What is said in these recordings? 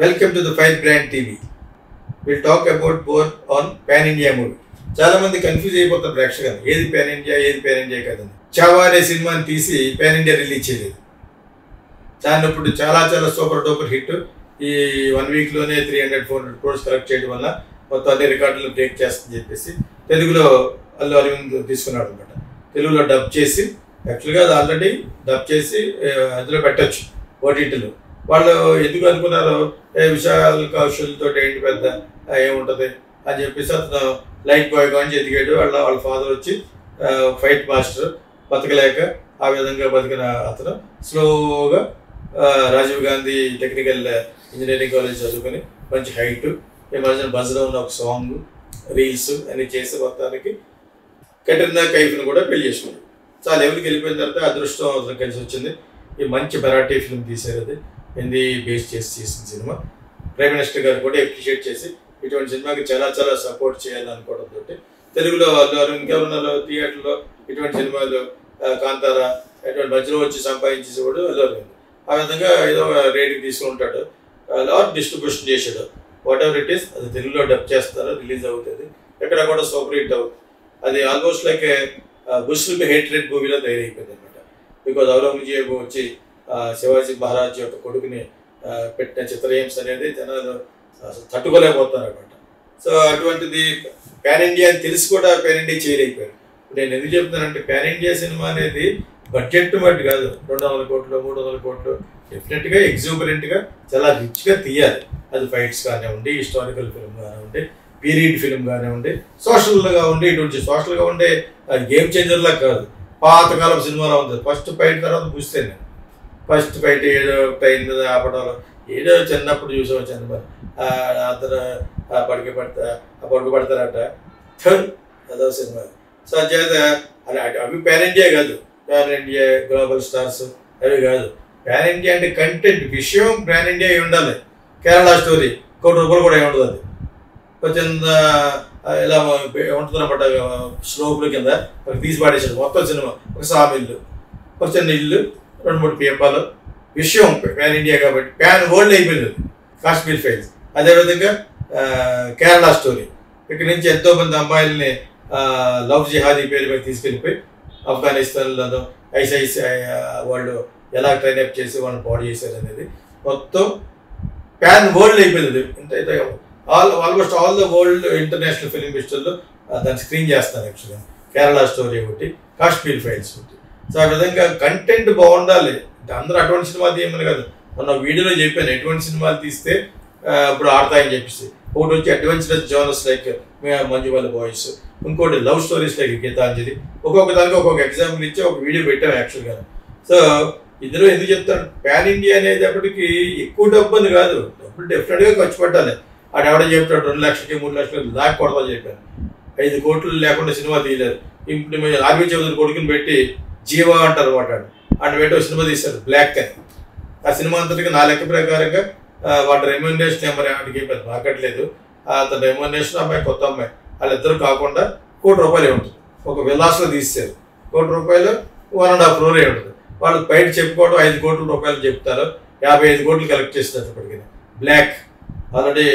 Welcome to the Five Brand TV. We'll talk about more on Pan India movie. చాలా మంది confuse అయిపోతారు ప్రేక్షకులు, ఏది పాన్ ఇండియా ఏది పాన్ ఇండియా కదండి. చావా అనే సినిమాని తీసి పాన్ ఇండియా రిలీజ్ చేయలేదు. దాన్ని ఇప్పుడు చాలా సూపర్ డూపర్ హిట్. ఈ 1 వీక్లోనే 300-400 crores కలెక్ట్ చేయడం వల్ల మొత్తం అన్ని రికార్డులు బ్రేక్ చేస్తుందని చెప్పేసి తెలుగులో అల్లు అరవింద్ తీసుకున్నాడు అనమాట. తెలుగులో డబ్ చేసి, యాక్చువల్గా అది ఆల్రెడీ డబ్ చేసి అందులో పెట్టచ్చు ఓటీటీలో. వాళ్ళు ఎందుకు అనుకున్నారు, విశాల్ కౌశల్తో ఏంటి పెద్ద ఏముంటుంది అని చెప్పేసి అతను లైట్ బాయ్గా అని ఎదిగాడు. వాళ్ళ ఫాదర్ వచ్చి ఫైట్ మాస్టర్, బతకలేక ఆ విధంగా బతికిన అతను స్లోగా Rajiv Gandhi technical engineering college చదువుకొని మంచి హైట్, ఈ మధ్యన బజ్లో ఉన్న ఒక సాంగ్, రీల్స్ అన్ని చేసే మొత్తానికి కట్రినా కైఫ్ను కూడా పెళ్లి చేసుకున్నాడు. చాలా లెవెల్కి వెళ్ళిపోయిన తర్వాత అదృష్టం అతను కలిసి వచ్చింది. ఈ మంచి మరాఠీ ఫిల్మ్ తీశారు, అది హిందీ బేస్ చేసి చేసిన సినిమా. ప్రైమ్ మినిస్టర్ గారు కూడా అప్రిషియేట్ చేసి ఇటువంటి సినిమాకి చాలా సపోర్ట్ చేయాలనుకోవడంతో తెలుగులో అల్లు అరవింద్ గారు ఉన్నారు థియేటర్లో. ఇటువంటి సినిమాలు కాంతారా ఇటువంటి మధ్యలో వచ్చి సంపాదించేసేవాడు అల్లు అరవింద్. ఆ విధంగా ఏదో రేటింగ్ తీసుకుంటాడు, లాట్ డిస్ట్రిబ్యూషన్ చేశాడు. వాట్ ఎవర్ ఇట్ ఈస్, అది తెలుగులో డబ్ చేస్తారు, రిలీజ్ అవుతుంది, ఎక్కడ కూడా సూపర్ హిట్ అవుతుంది. అది ఆల్మోస్ట్ లైక్ ముస్లిం హేట్రెడ్ మూవీలో తయారైపోయింది అనమాట. బికాజ్ ఔరంగజేబు వచ్చి శివాజీ మహారాజ్ యొక్క కొడుకుని పెట్టిన చిత్రహింస అనేది జనాలు తట్టుకోలేకపోతారు అనమాట. సో అటువంటిది పాన్ ఇండియా అని తెలిసి కూడా పాన్ ఇండియా చేయలేకపోయారు. నేను ఎందుకు చెప్తున్నానంటే, పాన్ ఇండియా సినిమా అనేది బడ్జెట్ బట్టి కాదు, 200 కోట్లు 300 కోట్లు డెఫినెట్గా ఎగ్జూబరెంట్గా చాలా రిచ్గా తీయాలి. అది ఫైట్స్ కానివ్వండి, హిస్టారికల్ ఫిల్మ్ కానివ్వండి, పీరియడ్ ఫిల్మ్ కానివ్వండి, సోషల్గా ఉండే ఇటువంటి సోషల్గా ఉండే గేమ్ చేంజర్లా కాదు, పాతకాలం సినిమాలో ఉంది. ఫస్ట్ ఫైట్ తర్వాత చూస్తే ఫస్ట్ ఫైట్ ఏదో అయింది ఆపడాలు, ఏదో చిన్నప్పుడు చూసాం చిన్న అతను పడుకు పడతారట అదో సినిమా. సో చేత అవి పాన్ ఇండియా కాదు, పాన్ ఇండియా గ్లోబల్ స్టార్స్ అవి కాదు. పాన్ ఇండియా అంటే కంటెంట్, విషయం పాన్ ఇండియా అయి ఉండాలి. కేరళ స్టోరీ ₹1 కూడా ఏమి ఉండదు, అది కొంచెం ఇలా ఉంటుంది అనమాట. స్లోపుల కింద తీసి పాడేసాడు మొత్తం సినిమా. ఒక సామిల్లు, ఒక చిన్న ఇల్లు, 2-3 పీపాలు, విషయం పాన్ ఇండియా కాబట్టి పాన్ వరల్డ్ అయిపోయింది. కాశ్మీర్ ఫైల్స్ అదేవిధంగా కేరళ స్టోరీ. ఇక్కడి నుంచి ఎంతోమంది అమ్మాయిల్ని లవ్ జిహాదీ పేరు మీద తీసుకెళ్ళిపోయి ఆఫ్ఘనిస్తాన్లో ఐసిఐసిఐ వాళ్ళు ఎలా ట్రైనప్ చేసి వాళ్ళని పాడు చేశారు అనేది మొత్తం పాన్ వరల్డ్ అయిపోయింది. Almost all the world international film ఫెస్టివల్లో దాన్ని స్క్రీన్ చేస్తారు. యాక్చువల్గా కేరళ స్టోరీ ఒకటి, కాశ్మీర్ ఫైల్స్ ఒకటి. సో ఆ విధంగా కంటెంట్ బాగుండాలి. అందరూ అటువంటి సినిమా తీయమని కాదు, మొన్న వీడియోలో చెప్పాను ఎటువంటి సినిమాలు తీస్తే ఇప్పుడు ఆడతాయని చెప్పేసి. ఒకటి వచ్చి adventurous genres like Manjummel boys, ఇంకోటి లవ్ స్టోరీస్ లైక్ గీతాంజలి. ఒక్కొక్క దానికి ఒక్కొక్క ఎగ్జాంపుల్ ఇచ్చి ఒక వీడియో పెట్టాము యాక్చువల్గా. సో ఇందులో ఎందుకు చెప్తాను, పాన్ ఇండియా అనేటప్పటికి ఎక్కువ డబ్బు అని కాదు, డబ్బులు డెఫినెట్గా ఖర్చు పెట్టాలి. ఆడ ఎవడో చెప్తాడు 2 లక్షలకి 3 లక్షలకి లాక్కూడదని చెప్పాను. 5 కోట్లు లేకుండా సినిమా తీయలేదు. ఇప్పుడు మేము ఆర్మీ చౌదరి కొడుకుని పెట్టి జీవా అంటారు అనమాట, ఆయన పెట్టి ఒక సినిమా తీశారు బ్లాక్ అని. ఆ సినిమా అంతటికి నా లెక్క ప్రకారంగా వాళ్ళ రెమ్యూనరేషన్ ఏమని వాటికి పెద్ద మాకట్లేదు. అతని రెమ్యూనరేషన్ అమ్మాయి కొత్త అమ్మాయి వాళ్ళిద్దరు కాకుండా ₹1 ఉంటుంది. ఒక విలాస్లో తీశారు, ₹1 1.5 crore ఉంటుంది. వాళ్ళు బయట చెప్పుకోవడం ₹5 కోట్ల చెప్తారు, 55 కోట్లు కలెక్ట్ చేస్తారు. ఇప్పటికీ బ్లాక్ ఆల్రెడీ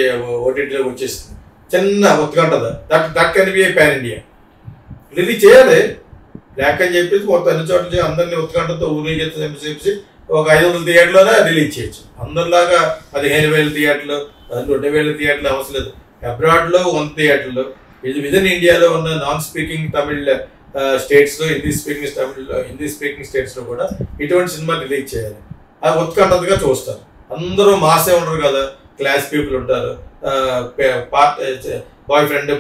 ఓటీటీలోకి వచ్చేస్తుంది. చిన్న ఉత్కంఠది, that can be a pan India. Release చేయాలి బ్లాక్ అని చెప్పేసి మొత్తం అన్ని చోట్ల అందరినీ ఉత్కంఠతో ఊరేగించి చెప్పేసి ఒక 500 థియేటర్లోనే రిలీజ్ చేయొచ్చు. అందరిలాగా 15,000 థియేటర్లు 2,000 థియేటర్లు అవసరం లేదు. అబ్రాడ్లో 100 థియేటర్లు, ఇది విదిన్ ఇండియాలో ఉన్న నాన్ స్పీకింగ్ తమిళ్ స్టేట్స్లో, హిందీ స్పీకింగ్ స్టేట్స్లో కూడా ఇటువంటి సినిమా రిలీజ్ చేయాలి. అది ఉత్కంఠతగా చూస్తారు. అందరూ మాసే ఉండరు కదా, క్లాస్ పీపుల్ ఉంటారు, బాయ్ ఫ్రెండ్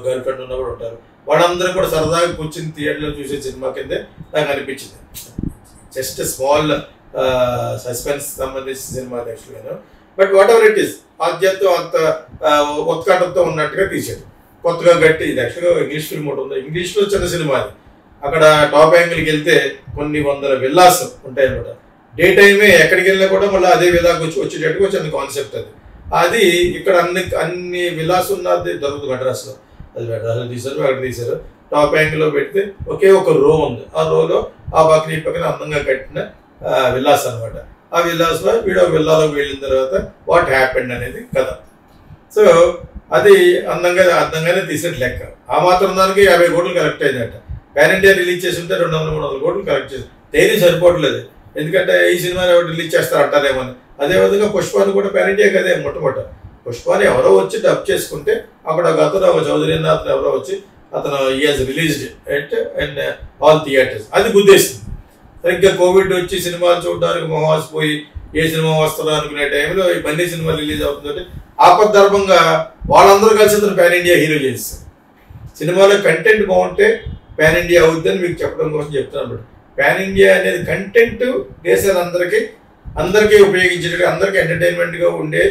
గర్ల్ ఫ్రెండ్ ఉన్న కూడా ఉంటారు. వాళ్ళందరూ కూడా సరదాగా కూర్చుని థియేటర్లో చూసే సినిమా కిందే నాకు అనిపించింది. జస్ట్ స్మాల్ సస్పెన్స్ సంబంధించిన సినిమా యాక్చువల్గా. But whatever it is, ఆద్యంతో అంత ఉత్కంఠతో ఉన్నట్టుగా తీసాడు. కొత్తగా గట్టి, ఇది యాక్చువల్గా ఇంగ్లీష్ ఫిల్మ్ ఒకటి ఉంది, ఇంగ్లీష్లో చిన్న సినిమా అది. అక్కడ టాప్ యాంగిల్కి వెళ్తే కొన్ని వందల విల్లాస్ ఉంటాయి అనమాట. డే టైమే ఎక్కడికి వెళ్ళినా కూడా మళ్ళీ అదే విలాకి వచ్చేటట్టుగా చిన్న కాన్సెప్ట్ అది. అది ఇక్కడ అన్ని విలాస్ ఉన్నది దొరుకుతుంది మెడ్రాస్లో. అది మెడ్రాస్లో తీశారు, అక్కడ తీశారు. టాప్ యాంగిల్లో పెడితే ఒకే ఒక రో ఉంది, ఆ రోలో ఆ పక్కన ఈ పక్కన అందంగా కట్టిన విల్లాస్ అనమాట. ఆ విల్లాస్లో వీడు విల్లాలోకి వెళ్ళిన తర్వాత వాట్ హ్యాపెండ్ అనేది కథ. సో అది అందంగానే తీసినట్టు లెక్క. ఆ మాత్రం దానికి 50 కోట్లు కలెక్ట్ అయిందట. పాన్ ఇండియా రిలీజ్ చేసి ఉంటే 200-300 కోట్లు కలెక్ట్ చేసి ధైర్యం సరిపోవట్లేదు. ఎందుకంటే ఈ సినిమాని ఎవరు రిలీజ్ చేస్తారు అంటారేమని. అదేవిధంగా పుష్పాన్ని కూడా పాన్ ఇండియా కదే మొట్టమొదట. పుష్పాన్ని ఎవరో వచ్చి డబ్ చేసుకుంటే అక్కడ ఒక చౌదరీనాథ్ ఎవరో వచ్చి అతను ఈ has released and all theatres. అది గుద్దేస్తుంది. సరిగ్గా కోవిడ్ వచ్చి సినిమాలు చూడడానికి మొహమాసిపోయి ఏ సినిమా వస్తుందో అనుకునే టైంలో ఈ బన్నీ సినిమా రిలీజ్ అవుతుందంటే ఆపద్ధర్మంగా వాళ్ళందరూ కలిసి అతను పాన్ ఇండియా హీరో చేస్తారు. సినిమాలో కంటెంట్ బాగుంటే పాన్ ఇండియా అవుద్దని మీకు చెప్పడం కోసం చెప్తున్నాను. పాన్ ఇండియా అనేది కంటెంట్ అందరికీ ఉపయోగించేటట్టు అందరికీ ఎంటర్టైన్మెంట్గా ఉండే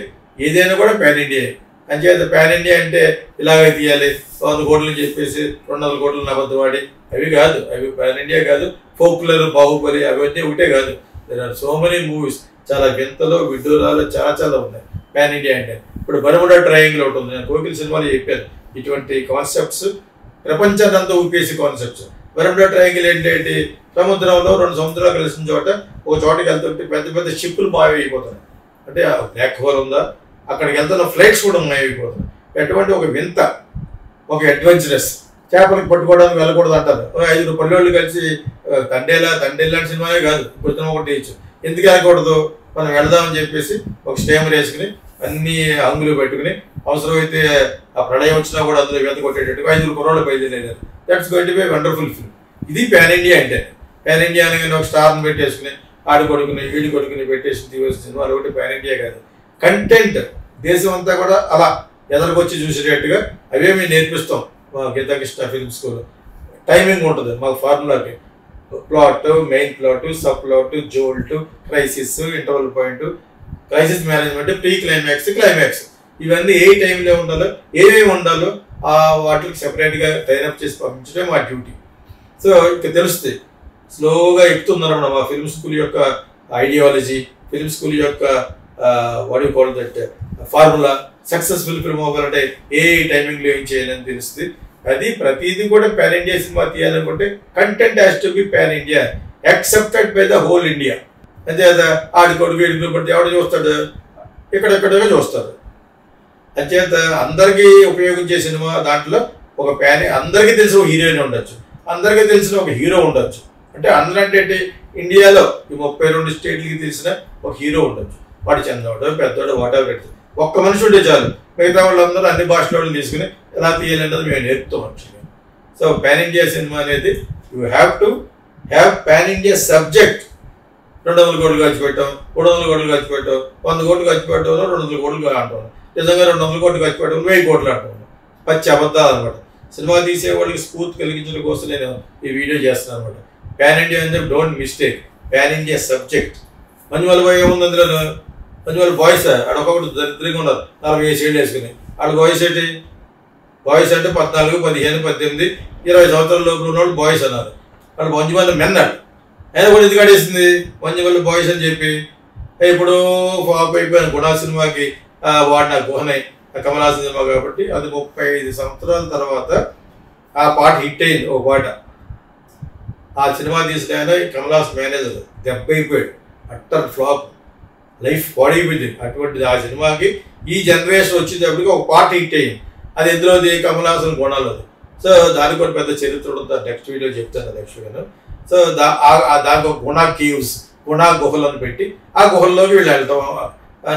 ఏదైనా కూడా పాన్ ఇండియా. అంచేత పాన్ ఇండియా అంటే ఇలాగే తీయాలి 100 కోట్లు చెప్పేసి 200 కోట్లు అబద్ధవాడి అవి కాదు. అవి పాన్ ఇండియా కాదు. ఫోక్లర్, బాహుబలి అవన్నీ ఒకటే కాదు. There are so many movies. చాలా వింతలు విడ్డూరాలు చాలా ఉన్నాయి పాన్ ఇండియా అంటే. ఇప్పుడు బర్ముడా ట్రయాంగిల్ ఒకటి ఉంది. నేను కోకిల్ సినిమాలో చెప్పాను. ఇటువంటి కాన్సెప్ట్స్ ప్రపంచాన్ని అంతా ఊపేసి కాన్సెప్ట్స్. బర్ముడా ట్రయాంగిల్ ఏంటంటే సముద్రంలో 2 సముద్రాలు కలిసిన చోట ఒక చోటకి వెళ్తుంటే పెద్ద షిప్పులు మాయమైపోతున్నాయి. అంటే బ్లాక్ హోల్ ఉందా, అక్కడికి వెళ్తున్న ఫ్లైట్స్ కూడా మాయమైపోతున్నాయి. ఎటువంటి ఒక వింత, ఒక అడ్వెంచరస్. చేపలకు పట్టుకోవడానికి వెళ్ళకూడదు అంటారు. 5 పల్లెళ్ళు కలిసి తండేలా సినిమానే కాదు, కొంచెం ఒకటి చేయొచ్చు. ఎందుకు వెళ్ళకూడదు, మనం వెళదామని చెప్పేసి ఒక స్టేమర్ వేసుకుని అన్ని హంగులు పెట్టుకుని అవసరమైతే ఆ ప్రళయం వచ్చినా కూడా అందులో వెంత కొట్టేటట్టుగా 5 కుర్రోళ్ళు బయలుదేరారు. That's going to be wonderful film. ఇది పాన్ ఇండియా అంటే. పాన్ ఇండియా అనగానే ఒక స్టార్ని పెట్టేసుకుని ఆడి కొడుకుని వీడి కొడుకుని పెట్టేసి తీసిన సినిమాలు ఒకటి పాన్ ఇండియా కాదు. కంటెంట్ దేశం అంతా కూడా అలా ఎదరికొచ్చి చూసేటట్టుగా అవే మేము నేర్పిస్తాం మా గీతాకృష్ణ ఫిల్మ్ స్కూల్. టైమింగ్ ఉంటుంది మాకు ఫార్ములాకి. Plot, main plot, sub plot, jolt, crisis, interval point, crisis management, pre climax, climax. ఇవన్నీ ఏ టైంలో ఉండాలో ఏమేమి ఉండాలో వాటికి సెపరేట్గా ట్రైనప్ చేసి పంపించడం మా డ్యూటీ. సో ఇక తెలుస్తుంది. స్లోగా ఎక్కుతున్నారు మా ఫిల్మ్ స్కూల్ యొక్క ఐడియాలజీ, ఫిల్మ్ స్కూల్ యొక్క what you call that formula. Successful film అవ్వాలంటే ఏ టైమింగ్లో ఏం చేయాలని తెలుస్తుంది. అది ప్రతిదీ కూడా పాన్ ఇండియా సినిమా తీయాలనుకుంటే content has to be pan India, accepted by the whole India. అంతే కదా. ఆడి కొడుకు ఎడుగులు పడితే ఎవడు చూస్తాడు, ఎక్కడెక్కడో చూస్తాడు. అంచేత అందరికీ ఉపయోగించే సినిమా దాంట్లో ఒక అందరికీ తెలిసిన ఒక హీరోయిన్ ఉండొచ్చు, అందరికీ తెలిసిన ఒక హీరో ఉండొచ్చు. అంటే అందరంటే ఇండియాలో ఈ 32 స్టేట్లకి తెలిసిన ఒక హీరో ఉండొచ్చు. వాడు చిన్నవాడు పెద్దవాడు వాటెవర్ ఇట్. ఒక్క మనిషి ఉంటే చాలు, మిగతా వాళ్ళందరూ అన్ని భాషలో తీసుకుని ఎలా తీయాలన్నది మేము నేర్పుతాం యాక్చువల్గా. సో పాన్ ఇండియా సినిమా అనేది you have to have pan India subject. 200 కోట్లు ఖర్చు పెట్టాం, 300 కోట్లు ఖర్చు పెట్టాం, 100 కోట్లు ఖర్చు పెట్టడం, 200 కోట్లు అంటాం. నిజంగా 200 కోట్లు ఖర్చు పెట్టడం 1000 కోట్లు అంటాం. పచ్చి అబద్ధాలు అనమాట. సినిమా తీసే వాళ్ళకి స్ఫూర్తి కలిగించడం కోసం నేను ఈ వీడియో చేస్తున్నాను అనమాట. పాన్ ఇండియా అంటే don't mistake, pan India subject. Manjummel boy ఏముంది అందులో? మంజుమల్ బాయ్స్ ఆడొకటి దరిద్రంగా ఉన్నారు, 45 ఏళ్ళు వేసుకుని. ఆడ బాయ్స్ ఏంటి? బాయ్స్ అంటే 14, 15, 18, 20 సంవత్సరాల లోపల ఉన్నవాళ్ళు బాయ్స్ అన్నారు. వాళ్ళు మంజుమల్ మెన్నాడు. అయినా కూడా ఎందుకు ఆడేసింది మంజుమల్ బాయ్స్ అని చెప్పి. ఇప్పుడు ఫ్లాప్ అయిపోయాను గుణా సినిమాకి వాడిన గుహనై కమల్ హాసన్ సినిమా కాబట్టి అది 35 సంవత్సరాల తర్వాత ఆ పాట హిట్ అయింది. ఒక పాట ఆ సినిమా తీసుకునే కమల్ హాసన్ మేనేజర్ దెబ్బ అయిపోయాడు. అట్టర్ ఫ్లాప్, లైఫ్ పాడైపోయింది. అటువంటి ఆ సినిమాకి ఈ జనరేషన్ వచ్చేటప్పటికి ఒక పాట హిట్ అయింది. అది ఎందులోది? కమల్ హాసన్ గుణాలోది. సో దానికి కూడా పెద్ద చరిత్ర ఉంటుంది. నెక్స్ట్ వీడియో చెప్తాను నెక్స్ట్. సో దానికి ఒక గుణ కేవ్స్, గుణ గుహలను పెట్టి ఆ గుహల్లోకి వీళ్ళు వెళ్తాం.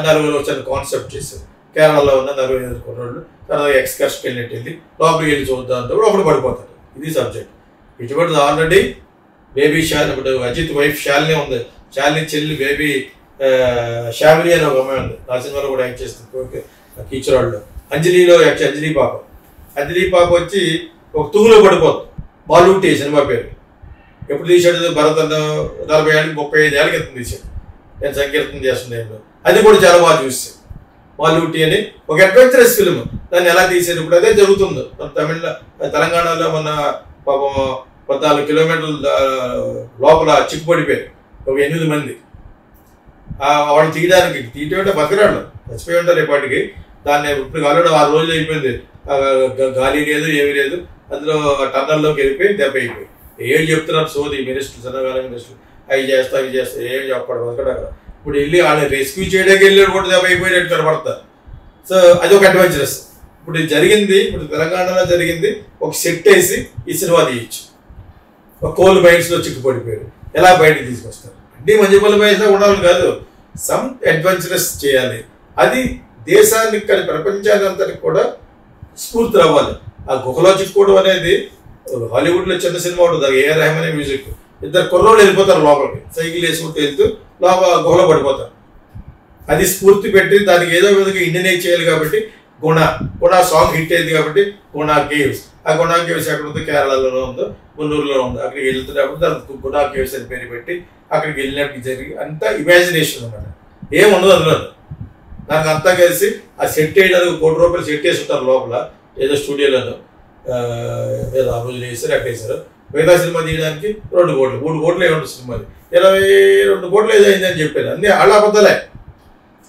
నలుగురు వచ్చిన కాన్సెప్ట్ చేశారు. కేరళలో ఉన్న 40 కుర్రోళ్ళు తర్వాత ఎక్స్కర్షన్కి వెళ్ళి లోపలికి వెళ్ళి చూద్దాం కూడా ఒకటి పడిపోతాడు. ఇది సబ్జెక్ట్. ఇటువంటి ఆల్రెడీ బేబీ శాలిని, ఇప్పుడు అజిత్ వైఫ్ శాలిని ఉంది. శాలిని చెల్లి బేబీ శ్యామిలి అని ఒక అమ్మాయి ఉంది. ఆ సినిమాలో కూడా యాక్ట్ చేస్తుంది కీచరాళ్ళు. అంజలిలో అంజలి పాప వచ్చి ఒక తూగులో పడిపోతుంది. బాలుట్టి సినిమా పేరు. ఎప్పుడు తీసాడు? భరత్ 40 ఏళ్ళకి 35 ఏళ్ళ క్రితం తీసాడు. నేను సంకీర్తనం చేస్తున్నాను. అది కూడా చాలా బాగా చూస్తాను. బాలుట్టి అని ఒక అడ్వెంచరస్ ఫిల్మ్. దాన్ని ఎలా తీసారు? ఇప్పుడు అదే జరుగుతుంది తెలంగాణలో. మన పాపం 14 కిలోమీటర్ల లోపల చిక్కుపడిపోయారు ఒక 8 మంది. వాళ్ళు తీయటం బతిరాళ్ళు చచ్చిపోయి ఉంటారు రేపటికి. దాన్ని ఇప్పుడు ఆల్రెడీ 6 రోజులు అయిపోయింది. గాలి లేదు, ఏమీ లేదు. అందులో టన్నల్లోకి వెళ్ళిపోయి దెబ్బ అయిపోయి ఏం చెప్తున్నారు సోది మినిస్టర్, చంద్రబాబు మినిస్టర్. అవి చేస్తా ఏం చెప్పాడు బతకడ. ఇప్పుడు వెళ్ళి వాళ్ళని రెస్క్యూ చేయడానికి వెళ్ళాడు కూడా దెబ్బ అయిపోయినట్టు కనబడతారు. సో అది ఒక అడ్వెంచరస్. ఇప్పుడు ఇది జరిగింది, ఇప్పుడు తెలంగాణలో జరిగింది, ఒక సెట్ వేసి ఈ సినిమా తీయచ్చు. ఒక కోల్ మైన్స్లో చిక్కుపడిపోయారు, ఎలా బయటకు తీసుకొస్తారు అంటే మంచిపల్లి మైన్స్లో ఉండాలి కాదు, సమ్ అడ్వెంచరస్ చేయాలి. అది దేశానికి కానీ ప్రపంచానికి అంతటికి కూడా స్ఫూర్తి రావాలి. ఆ గుహలో చిక్కుకోవడం అనేది హాలీవుడ్లో చిన్న సినిమా ఉంటుంది, ఏఆర్ రెహమాన్ మ్యూజిక్. ఇద్దరు కుర్రోళ్ళు వెళ్ళిపోతారు లోపలికి, సైకిల్ వేసుకుంటూ వెళ్తూ లోపల గుహలో పడిపోతారు. అది స్ఫూర్తి పెట్టి దానికి ఏదో విధంగా ఇండియనైజ్ చేయాలి కాబట్టి గుణ సాంగ్ హిట్ అయింది కాబట్టి గుణ కేవ్స్. ఆ గుణ కేవ్స్ ఎక్కడ ఉందో కేరళలో ఉందో, మున్నూరులో ఉందో, అక్కడికి వెళ్తున్నప్పుడు దానికి గుణ కేవ్స్ అని పేరు పెట్టి అక్కడికి వెళ్ళినప్పుడు జరిగి అంతా ఇమాజినేషన్ అనమాట. ఏముండదు అందులో. నాకు అంతా కలిసి ఆ సెట్ వేయడానికి ₹1 సెట్ వేసి ఉంటారు లోపల ఏదో స్టూడియోలోనో, ఏదో ఆ రోజులు వేసారు అక్కడ వేసారు. మిగతా సినిమా తీయడానికి 2 కోట్లు 3 కోట్లు ఏముంటుంది సినిమాది, 22 కోట్లు ఏదో అయిందని చెప్పారు. అన్నీ వాళ్ళ అబద్ధాలే.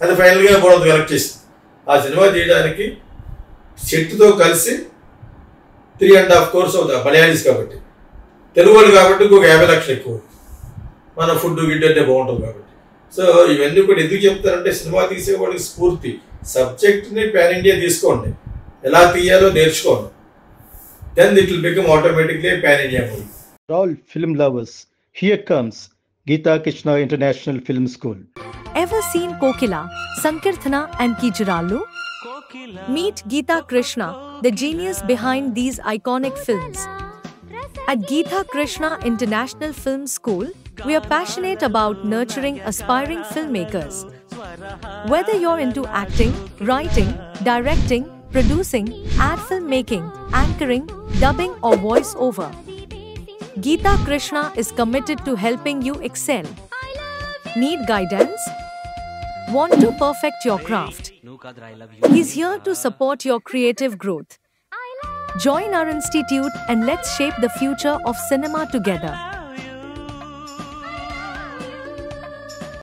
అది ఫైనల్గా బోడంత కలెక్ట్ చేసింది. ఆ సినిమా తీయడానికి సెట్తో కలిసి 3.5 crores అవుతుంది. మలయాళీస్ కాబట్టి, తెలుగు వాళ్ళు కాబట్టి ఇంకొక 50 లక్షలు ఎక్కువ. మన ఫుడ్ గిడ్డు అంటే బాగుంటుంది కాబట్టి. సో ఇవన్నీ కూడా ఎందుకు చెప్తారంటే సినిమా తీసేవాడికి స్ఫూర్తి. సబ్జెక్ట్ని పాన్ ఇండియా తీసుకోండి, ఎలా తీయాలో నేర్చుకోండి, then it will become automatically a pan India movie. For all film lovers, here comes Geeta Krishna International Film School. Ever seen Kokila, Sankirthana and Kijurallu? Meet Geeta Krishna, the genius behind these iconic films. At Geeta Krishna International Film School, we are passionate about nurturing aspiring filmmakers. Whether you're into acting, writing, directing, producing, ad filmmaking, anchoring, dubbing or voice-over, Geeta Krishna is committed to helping you excel. Need guidance? Want to perfect your craft? He's here to support your creative growth. Join our institute and let's shape the future of cinema together.